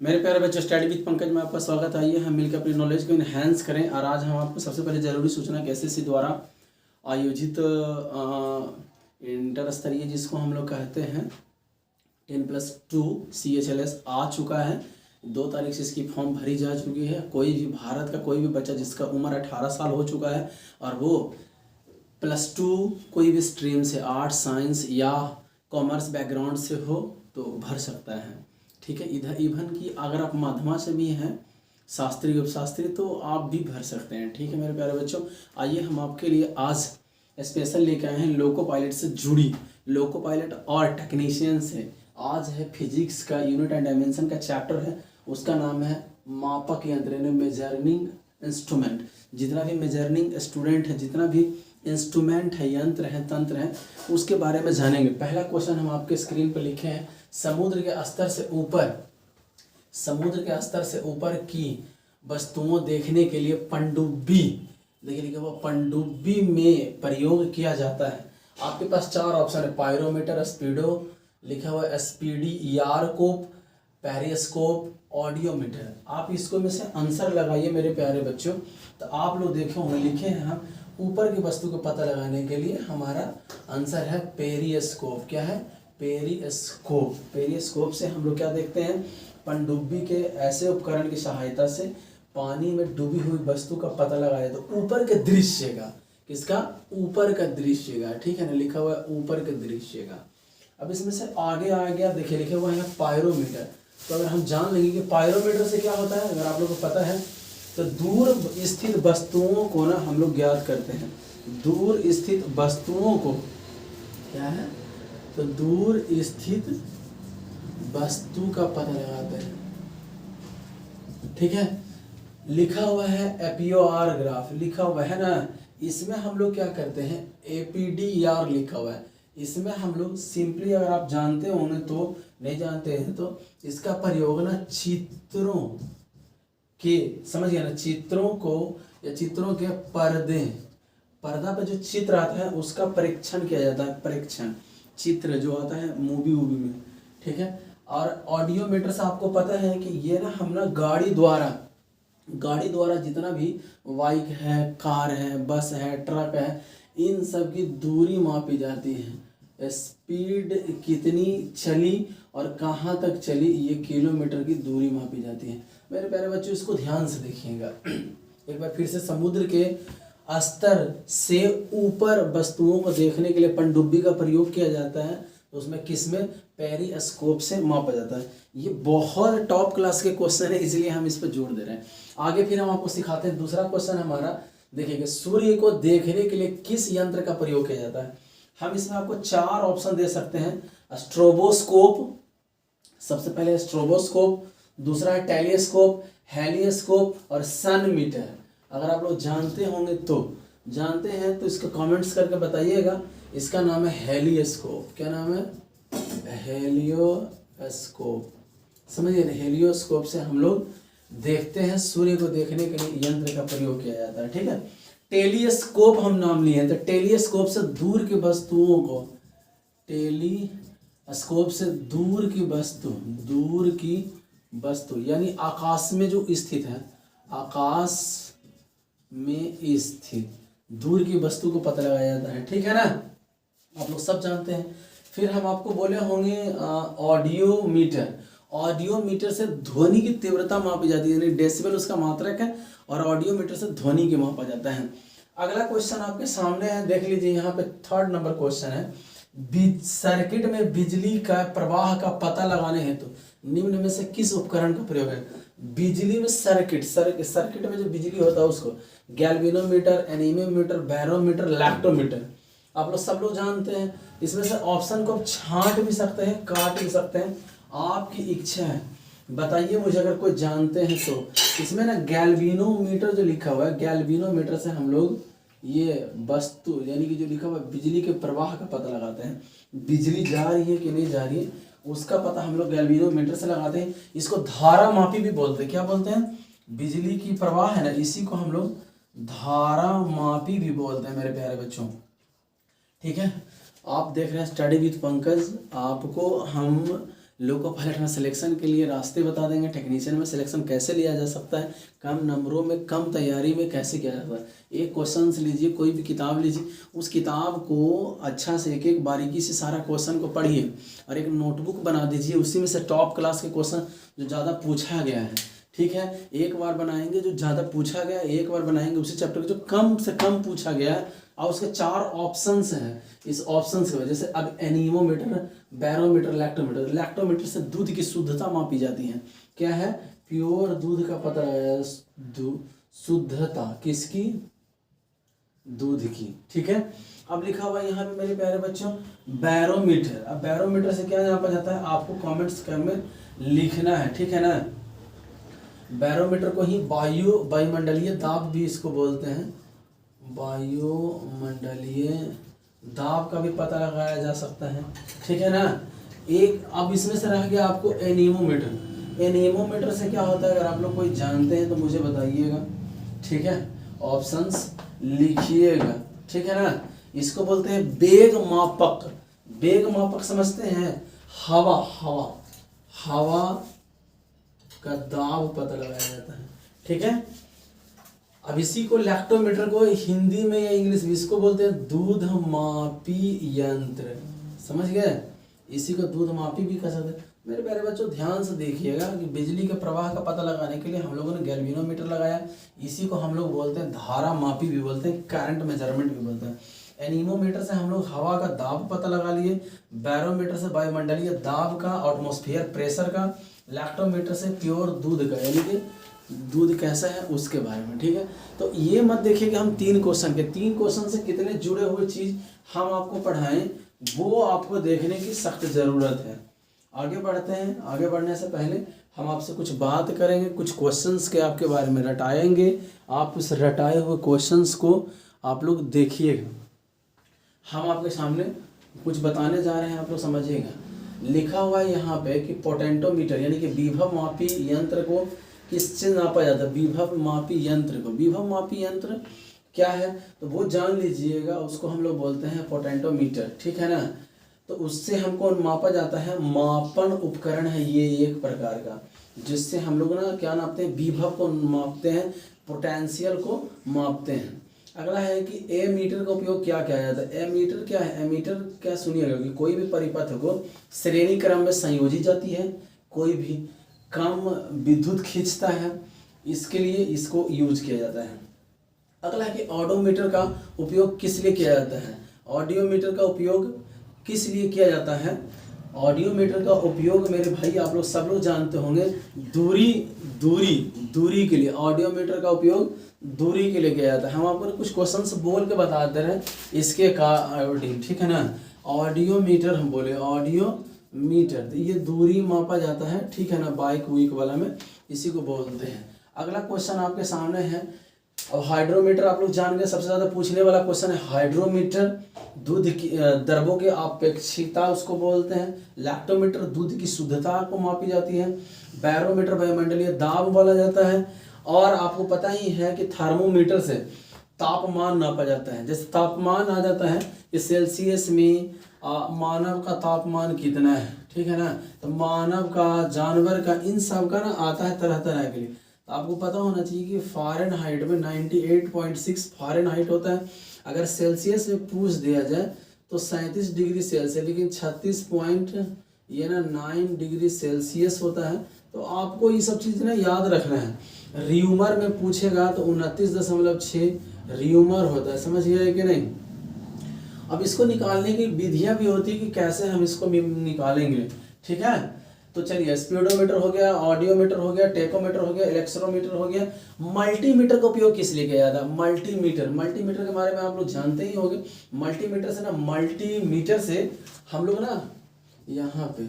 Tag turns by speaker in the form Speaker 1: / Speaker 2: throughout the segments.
Speaker 1: मेरे प्यारे बच्चों, स्टडी विद पंकज में आपका स्वागत है। आइए हम मिलकर अपनी नॉलेज को इन्हेंस करें। और आज हम आपको सबसे पहले ज़रूरी सूचना कि एसएससी द्वारा आयोजित इंटर स्तरीय जिसको हम लोग कहते हैं 10+2 CHLS आ चुका है। 2 तारीख से इसकी फॉर्म भरी जा चुकी है। कोई भी भारत का कोई भी बच्चा जिसका उम्र 18 साल हो चुका है और वो +2 कोई भी स्ट्रीम से आर्ट्स साइंस या कॉमर्स बैकग्राउंड से हो तो भर सकता है। ठीक है, इधर इवन की अगर आप माध्यमा से भी हैं, शास्त्री उपशास्त्री, तो आप भी भर सकते हैं। ठीक है मेरे प्यारे बच्चों, आइए हम आपके लिए आज स्पेशल लेकर आए हैं लोको पायलट से जुड़ी, लोको पायलट और टेक्नीशियन से। आज है फिजिक्स का यूनिट एंड डायमेंशन का चैप्टर है, उसका नाम है मापक यंत्र यानी मेजरिंग इंस्ट्रूमेंट। जितना भी मेजरिंग स्टूडेंट है, जितना भी इंस्ट्रूमेंट है, यंत्र है, तंत्र है, उसके बारे में जानेंगे। पहला क्वेश्चन हम आपके स्क्रीन पर लिखे हैं, समुद्र के स्तर से ऊपर की वस्तुओं देखने के लिए पनडुब्बी, देखिए लिखा हुआ पनडुब्बी में प्रयोग किया जाता है। आपके पास 4 ऑप्शन है, पायरोमीटर, स्पीडो लिखा हुआ है, स्पीडी, यारकोप, पेरिस्कोप, ऑडियोमीटर। आप इसको में से आंसर लगाइए मेरे प्यारे बच्चों। तो आप लोग देखे होंगे, लिखे हैं हम ऊपर की वस्तु को पता लगाने के लिए हमारा आंसर है पेरिस्कोप। क्या है? पेरिस्कोप। पेरिस्कोप से हम लोग क्या देखते हैं? पनडुब्बी के ऐसे उपकरण की सहायता से पानी में डूबी हुई वस्तु का पता लगाया तो ऊपर के दृश्य का, किसका? ऊपर का दृश्य का। ठीक है ना, लिखा हुआ है ऊपर के दृश्य का। अब इसमें से आगे आ गया, देखिए लिखे हुआ है पायरोमीटर। तो अगर हम जान लेंगे कि पायरोमीटर से क्या होता है, अगर आप लोग को पता है तो दूर स्थित वस्तुओं को ना हम लोग ज्ञात करते हैं। दूर स्थित वस्तुओं को क्या है? तो दूर स्थित वस्तु का पता लगाते हैं। ठीक है, लिखा हुआ है एपीओआर ग्राफ, लिखा हुआ है ना। इसमें हम लोग क्या करते हैं? एपीडीआर लिखा हुआ है। इसमें हम लोग सिंपली, अगर आप जानते होंगे तो, नहीं जानते हैं तो इसका प्रयोग ना चित्रों के, समझ गया ना, चित्रों को या चित्रों के पर्दा पर जो चित्र आता है उसका परीक्षण किया जाता है। परीक्षण चित्र जो आता है मूवी में, ठीक है। और ऑडियोमीटर से आपको पता है कि ये ना हम ना गाड़ी द्वारा जितना भी बाइक है, कार है, बस है, ट्रक है, इन सब की दूरी मापी जाती है। स्पीड कितनी चली और कहाँ तक चली, ये किलोमीटर की दूरी मापी जाती है। मेरे प्यारे बच्चों, इसको ध्यान से देखिएगा एक बार फिर से। समुद्र के स्तर से ऊपर वस्तुओं को देखने के लिए पनडुब्बी का प्रयोग किया जाता है। तो उसमें किसमें? पेरिस्कोप से मापा जाता है। ये बहुत टॉप क्लास के क्वेश्चन है, इसलिए हम इस पर जोर दे रहे हैं। आगे फिर हम आपको सिखाते हैं। दूसरा क्वेश्चन हमारा देखिए, सूर्य को देखने के लिए किस यंत्र का प्रयोग किया जाता है? हम इसमें आपको 4 ऑप्शन दे सकते हैं। स्ट्रोबोस्कोप, सबसे पहले स्ट्रोबोस्कोप, दूसरा है टेलीस्कोप, हेलियोस्कोप और सन मीटर। अगर आप लोग जानते होंगे तो, जानते हैं तो इसको कमेंट्स करके बताइएगा। इसका नाम है हेलियोस्कोप। क्या नाम है? हेलियोस्कोप। समझिए ना, हेलियोस्कोप से हम लोग देखते हैं, सूर्य को देखने के लिए यंत्र का प्रयोग किया जाता है। ठीक है, टेलीस्कोप हम नाम लिए हैं, तो टेलीस्कोप से दूर की वस्तुओं को, टेलीस्कोप से दूर की वस्तु यानी आकाश में जो स्थित है, आकाश में स्थित दूर की वस्तु को पता लगाया जाता है। ठीक है ना, आप लोग सब जानते हैं। फिर हम आपको बोले होंगे ऑडियोमीटर। ऑडियोमीटर से ध्वनि की तीव्रता मापी जाती है, यानी डेसिबल उसका मात्रक है, और ऑडियोमीटर से ध्वनि की मापा जाता है। अगला क्वेश्चन आपके सामने है, देख लीजिए। यहाँ पे 3rd नंबर क्वेश्चन है, सर्किट में बिजली का प्रवाह का पता लगाने हेतु निम्न में से किस उपकरण का प्रयोग है? बिजली में सर्किट में जो बिजली होता है उसको गैल्वेनोमीटर, एनीमोमीटर, बैरोमीटर, लैक्टोमीटर। आप लोग सब लोग जानते हैं। इसमें से ऑप्शन को आप छांट भी सकते हैं, काट भी सकते हैं, आपकी इच्छा है। बताइए मुझे अगर कोई जानते हैं तो। इसमें ना गैल्वेनोमीटर जो लिखा हुआ है, गैल्वेनोमीटर से हम लोग ये वस्तु यानी कि जो लिखा हुआ है बिजली के प्रवाह का पता लगाते हैं। बिजली जा रही है कि नहीं जा रही है उसका पता हम लोग गैल्वेनोमीटर से लगाते हैं। इसको धारा मापी भी बोलते हैं। क्या बोलते हैं? बिजली की प्रवाह है ना, इसी को हम लोग धारा मापी भी बोलते हैं मेरे प्यारे बच्चों। ठीक है, आप देख रहे हैं स्टडी विद पंकज। आपको हम लोको पायलट में सिलेक्शन के लिए रास्ते बता देंगे, टेक्नीशियन में सिलेक्शन कैसे लिया जा सकता है, कम नंबरों में कम तैयारी में कैसे किया जाता है। एक क्वेश्चन लीजिए, कोई भी किताब लीजिए, उस किताब को अच्छा से एक एक बारीकी से सारा क्वेश्चन को पढ़िए और एक नोटबुक बना दीजिए, उसी में से टॉप क्लास के क्वेश्चन जो ज़्यादा पूछा गया है, ठीक है, एक बार बनाएंगे जो ज़्यादा पूछा गया, एक बार बनाएंगे उसी चैप्टर के जो कम से कम पूछा गया है, और उसके 4 ऑप्शंस हैं। इस ऑप्शंस की वजह से अब एनीमोमीटर, बैरोमीटर, लैक्टोमीटर। लैक्टोमीटर से दूध की शुद्धता मापी जाती है। क्या है? प्योर दूध का पता लगाया, शुद्धता किसकी? दूध की, ठीक है। अब लिखा हुआ यहाँ पे मेरे प्यारे बच्चों बैरोमीटर। अब बैरोमीटर से क्या नापा जाता है आपको कमेंट्स में लिखना है, ठीक है ना। बैरोमीटर को ही वायुमंडलीय दाब भी इसको बोलते हैं, वायुमंडलीय दाब का भी पता लगाया जा सकता है, ठीक है ना। एक अब इसमें से रह गया आपको एनीमोमीटर। एनीमोमीटर से क्या होता है अगर आप लोग कोई जानते हैं तो मुझे बताइएगा, ठीक है, ऑप्शंस लिखिएगा, ठीक है ना। इसको बोलते हैं वेग मापक। वेग मापक समझते हैं? हवा का दाब पता लगाया जाता है, ठीक है। अब इसी को लैक्टोमीटर को हिंदी में या इंग्लिश में इसको बोलते हैं दूध मापी यंत्र, समझ गए। इसी को दूध मापी भी कह सकते हैं। मेरे प्यारे बच्चों ध्यान से देखिएगा कि बिजली के प्रवाह का पता लगाने के लिए हम लोगों ने गैल्वेनोमीटर लगाया, इसी को हम लोग बोलते हैं धारा मापी भी बोलते हैं, करंट मेजरमेंट भी बोलते हैं। एनीमोमीटर से हम लोग हवा का दाब पता लगा लिए, बैरोमीटर से वायुमंडलीय दाब का, एटमॉस्फेयर प्रेशर का, लैक्टोमीटर से प्योर दूध का, यानी कि दूध कैसा है उसके बारे में, ठीक है। तो ये मत देखिए कि हम 3 क्वेश्चन से कितने जुड़े हुए चीज़ हम आपको पढ़ाएं, वो आपको देखने की सख्त ज़रूरत है। आगे बढ़ते हैं। आगे बढ़ने से पहले हम आपसे कुछ बात करेंगे, कुछ क्वेश्चंस के आपके बारे में रटाएंगे। आप उस रटाए हुए क्वेश्चंस को आप लोग देखिएगा। हम आपके सामने कुछ बताने जा रहे हैं, आप लोग समझिएगा। लिखा हुआ है यहाँ पे कि पोटेंटोमीटर यानी कि विभव मापी यंत्र को किससे नापा जाता है? विभव मापी यंत्र को। विभव मापी यंत्र क्या है तो वो जान लीजिएगा, उसको हम लोग बोलते हैं पोटेंटोमीटर, ठीक है ना। तो उससे हमको मापा जाता है, मापन उपकरण है ये एक प्रकार का, जिससे हम लोग ना क्या नापते हैं? विभव को मापते हैं, पोटेंशियल को मापते हैं। अगला है कि एमीटर का उपयोग क्या किया जाता है? एमीटर क्या है? एमीटर क्या, सुनिएगा कि कोई भी परिपथ को श्रेणी क्रम में संयोजी जाती है, कोई भी कम विद्युत खींचता है, इसके लिए इसको यूज किया जाता है। अगला है कि ऑडोमीटर का उपयोग किस लिए किया जाता है? ऑडियोमीटर का उपयोग किस लिए किया जाता है? ऑडियोमीटर का उपयोग मेरे भाई आप लोग सब लोग जानते होंगे, दूरी के लिए। ऑडियोमीटर का उपयोग दूरी के लिए किया जाता है। हम आपको कुछ क्वेश्चंस बोल के बताते रहे इसके अकॉर्डिंग, ठीक है ना। ऑडियोमीटर हम बोले, ऑडियोमीटर तो ये दूरी मापा जाता है, ठीक है ना, बाइक वीक वाला में इसी को बोलते हैं। अगला क्वेश्चन आपके सामने है, और हाइड्रोमीटर आप लोग जान गए, सबसे ज़्यादा पूछने वाला क्वेश्चन है हाइड्रोमीटर। दूध की द्रव्यों की अपेक्षिता उसको बोलते हैं। लैक्टोमीटर दूध की शुद्धता को मापी जाती है। बैरोमीटर वायुमंडलीय दाब बोला जाता है। और आपको पता ही है कि थर्मोमीटर से तापमान नापा जाता है। जैसे तापमान आ जाता है कि सेल्सियस में मानव का तापमान कितना है, ठीक है ना। तो मानव का, जानवर का, इन सब का ना आता है तरह तरह के लिए। तो आपको पता होना चाहिए कि फ़ारेनहाइट में 98.6 फ़ारेनहाइट होता है। अगर सेल्सियस में पूछ दिया जाए तो 37 डिग्री सेल्सियस, लेकिन 36.9 डिग्री सेल्सियस होता है। तो आपको ये सब चीज़ ना याद रखना है। र्यूमर में पूछेगा तो 29.6 र्यूमर होता है, समझ गए कि नहीं। अब इसको निकालने की विधियाँ भी होती है कि कैसे हम इसको निकालेंगे, ठीक है। तो चलिए, स्पीडोमीटर हो गया, ऑडियोमीटर हो गया, टेकोमीटर हो गया, इलेक्ट्रोमीटर हो गया। मल्टीमीटर का उपयोग किस लिए किया जाता है? मल्टीमीटर के बारे में आप लोग जानते ही होंगे। मल्टीमीटर से हम लोग ना यहाँ पे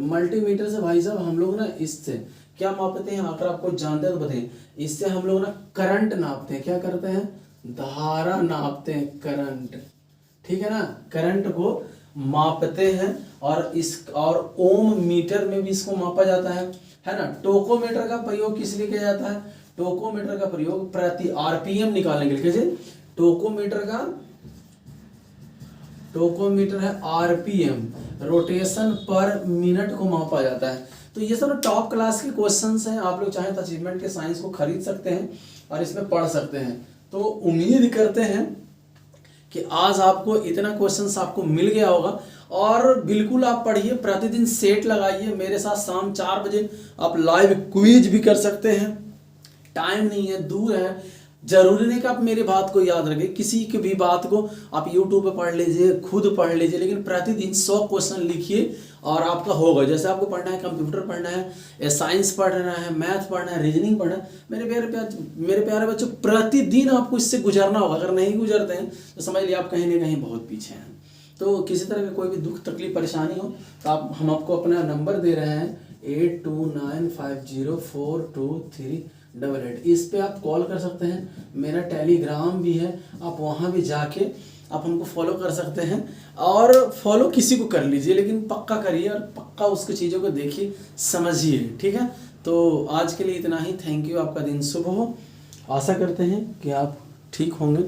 Speaker 1: मल्टीमीटर से भाई साहब हम लोग ना इससे क्या मापते हैं? अगर आपको जानते हैं तो बताइए। इससे हम लोग ना करंट नापते हैं। क्या करते हैं? धारा नापते हैं, करंट, ठीक है ना। करंट को मापते हैं। और ओम मीटर में भी इसको मापा जाता है ना। टोकोमीटर का प्रयोग किस लिए किया जाता है? टोकोमीटर का प्रयोग प्रति आरपीएम निकालने के लिए। कैसे? टोकोमीटर का टोकोमीटर है आरपीएम, रोटेशन पर मिनट को मापा जाता है। तो ये सब टॉप क्लास के क्वेश्चंस हैं, आप लोग चाहें तो अचीवमेंट के साइंस को खरीद सकते हैं और इसमें पढ़ सकते हैं। तो उम्मीद करते हैं कि आज आपको इतना क्वेश्चंस आपको मिल गया होगा, और बिल्कुल आप पढ़िए, प्रतिदिन सेट लगाइए मेरे साथ। शाम 4 बजे आप लाइव क्विज भी कर सकते हैं, टाइम नहीं है, दूर है, जरूरी नहीं कि आप मेरी बात को याद रखें, किसी की भी बात को आप यूट्यूब पे पढ़ लीजिए, खुद पढ़ लीजिए, लेकिन प्रतिदिन 100 क्वेश्चन लिखिए और आपका होगा। जैसे आपको पढ़ना है कंप्यूटर पढ़ना है, साइंस पढ़ना है, मैथ पढ़ना है, रीजनिंग पढ़ना है, मेरे प्यारे बच्चों, प्रतिदिन आपको इससे गुजरना होगा। अगर नहीं गुजरते हैं तो समझ लिया आप कहीं ना कहीं बहुत पीछे हैं। तो किसी तरह का कोई भी दुख तकलीफ परेशानी हो तो हम आपको अपना नंबर दे रहे हैं 8295042388, इस पे आप कॉल कर सकते हैं। मेरा टेलीग्राम भी है, आप वहाँ भी जाके आप हमको फॉलो कर सकते हैं, और फॉलो किसी को कर लीजिए लेकिन पक्का करिए और पक्का उसकी चीज़ों को देखिए समझिए, ठीक है। तो आज के लिए इतना ही, थैंक यू, आपका दिन शुभ हो। आशा करते हैं कि आप ठीक होंगे।